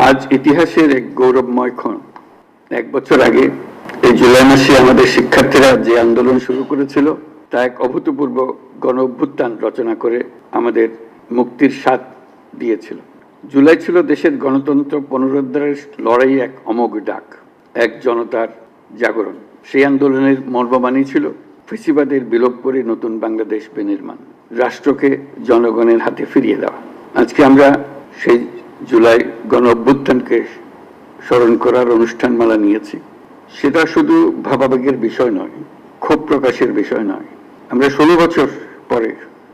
আজ ইতিহাসের এক গৌরবময় ক্ষণ। 1 বছর আগে এই জুলাই মাসে আমাদের শিক্ষার্থীরা যে আন্দোলন শুরু করেছিল তা এক অভূতপূর্ব গণ অভ্যুত্থান রচনা করে আমাদের মুক্তির স্বাদ দিয়েছিল। জুলাই ছিল দেশের গণতন্ত্র পুনরুদ্ধারের লড়াই এক অমোঘ ডাক, এক জনতার জাগরণ। সেই আন্দোলনের মর্মবাণী ছিল ফ্যাসিবাদের বিলোপ করে নতুন বাংলাদেশ বিনির্মাণ, রাষ্ট্রকে জনগণের হাতে ফিরিয়ে দেওয়া। আজকে আমরা সেই জুলাই গণ অভ্যুত্থানকে স্মরণ করার অনুষ্ঠানমালা নিয়েছি। সেটা শুধু ভাবাবেগের বিষয় নয়, ক্ষোভ প্রকাশের বিষয় নয়। আমরা 16 বছর পরে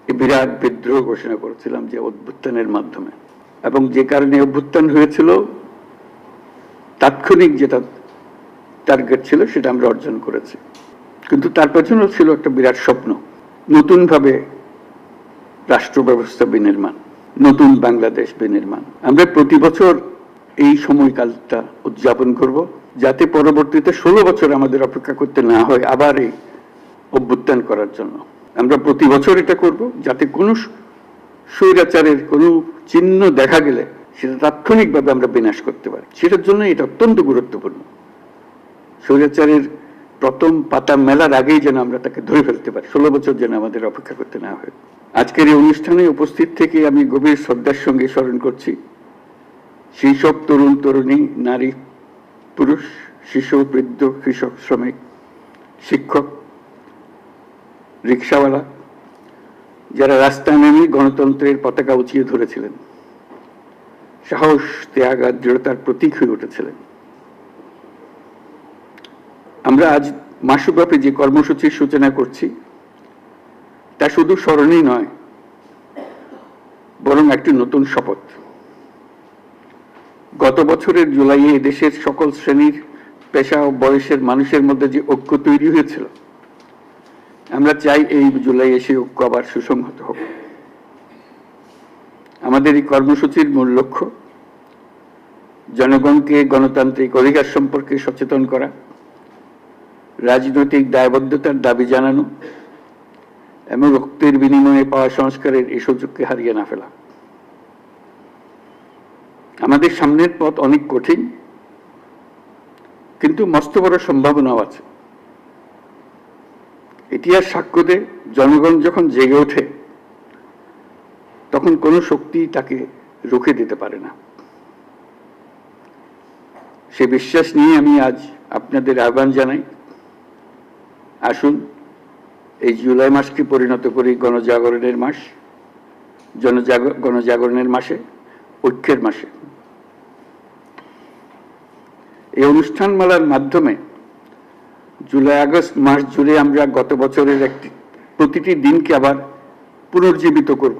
এই বিরাট বিদ্রোহ ঘোষণা করেছিলাম যে অভ্যুত্থানের মাধ্যমে, এবং যে কারণে অভ্যুত্থান হয়েছিল তাৎক্ষণিক যেটা টার্গেট ছিল সেটা আমরা অর্জন করেছি। কিন্তু তার পেছনেও ছিল একটা বিরাট স্বপ্ন, নতুনভাবে রাষ্ট্র ব্যবস্থা বিনির্মাণ, নতুন বাংলাদেশ বিনির্মাণ। আমরা প্রতি বছর এই সময়কালটা উদযাপন করব, যাতে পরবর্তীতে 16 বছর আমাদের অপেক্ষা করতে না হয় আবার এই অভ্যুত্থান করার জন্য। আমরা প্রতি বছর এটা করব, যাতে কোনো স্বৈরাচারের কোনো চিহ্ন দেখা গেলে সেটা তাৎক্ষণিকভাবে আমরা বিনাশ করতে পারি। সেটার জন্য এটা অত্যন্ত গুরুত্বপূর্ণ। স্বৈরাচারের প্রথম পাতা মেলার আগেই যেন আমরা তাকে ধরে ফেলতে পারি, 16 বছর যেন আমাদের অপেক্ষা করতে না হয়। আজকের এই অনুষ্ঠানে উপস্থিত থেকে আমি গভীর শ্রদ্ধার সঙ্গে স্মরণ করছি সেই সব তরুণ তরুণী, নারী পুরুষ, শিশু, বৃদ্ধ, কৃষক, শ্রমিক, শিক্ষক, রিক্সাওয়ালা, যারা রাস্তায় নেমে গণতন্ত্রের পতাকা উঁচিয়ে ধরেছিলেন, সাহস, ত্যাগ আর দৃঢ়তার প্রতীক হয়ে উঠেছিলেন। আমরা আজ মাসব্যাপী যে কর্মসূচির সূচনা করছি তা শুধু স্মরণই নয়, বরং একটি নতুন শপথ। গত বছরের জুলাইয়ে দেশের সকল শ্রেণীর, পেশা ও বয়সের মানুষের মধ্যে যে ঐক্য তৈরি হয়েছিল, আমরা চাই এই জুলাইয়ে সেই ঐক্য আবার সুসংহত হোক। আমাদের এই কর্মসূচির মূল লক্ষ্য জনগণকে গণতান্ত্রিক অধিকার সম্পর্কে সচেতন করা, রাজনৈতিক দায়বদ্ধতার দাবি জানানো এবং রক্তের বিনিময়ে পাওয়া সংস্কারের এই সুযোগকে হারিয়ে না ফেলা। আমাদের সামনের পথ অনেক কঠিন, কিন্তু মস্ত বড় সম্ভাবনাও আছে। ইতিহাস সাক্ষ্য দেয়, জনগণ যখন জেগে ওঠে তখন কোনো শক্তি তাকে রুখে দিতে পারে না। সে বিশ্বাস নিয়ে আমি আজ আপনাদের আহ্বান জানাই, আসুন এই জুলাই মাসকে পরিণত করি গণজাগরণের মাস, গণজাগরণের মাসে, ঐক্যের মাসে। এই অনুষ্ঠানমালার মাধ্যমে জুলাই আগস্ট মাস জুড়ে আমরা গত বছরের প্রতিটি দিনকে আবার পুনর্জীবিত করব,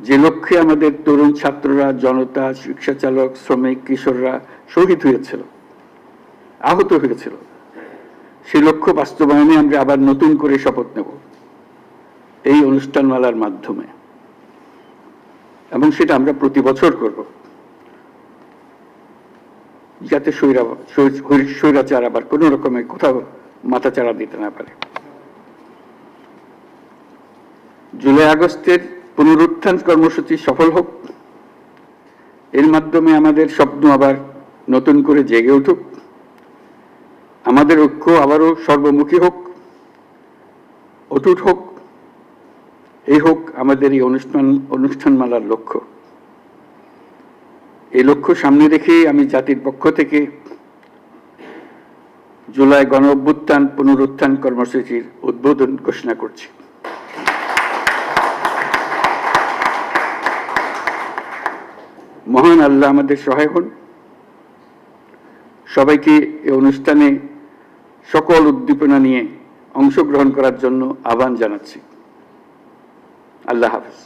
যে লক্ষ্যে আমাদের তরুণ ছাত্ররা, জনতা, রিক্সা চালক, শ্রমিক, কিশোররা শহীদ হয়েছিল, আহত হয়েছিল। সেই লক্ষ্য বাস্তবায়নে আমরা আবার নতুন করে শপথ নেব এই অনুষ্ঠানমালার মাধ্যমে, এবং সেটা আমরা প্রতি বছর করব, যাতে স্বৈরাচার আবার কোনো রকমের কোথাও মাথাচাড়া দিতে না পারে। জুলাই আগস্টের পুনরুত্থান কর্মসূচি সফল হোক, এর মাধ্যমে আমাদের স্বপ্ন আবার নতুন করে জেগে উঠুক, আমাদের ঐক্য আবারও সর্বমুখী হোক, অটুট হোক। এই হোক আমাদের এই অনুষ্ঠানমালার লক্ষ্য। এই লক্ষ্য সামনে রেখে আমি জাতির পক্ষ থেকে জুলাই গণ অভ্যুত্থান পুনরুত্থান কর্মসূচির উদ্বোধন ঘোষণা করছি। মহান আল্লাহ আমাদের সহায় হন। সবাইকে এই অনুষ্ঠানে সকল উদ্দীপনা নিয়ে অংশগ্রহণ করার জন্য আহ্বান জানাচ্ছি। আল্লাহ হাফেজ।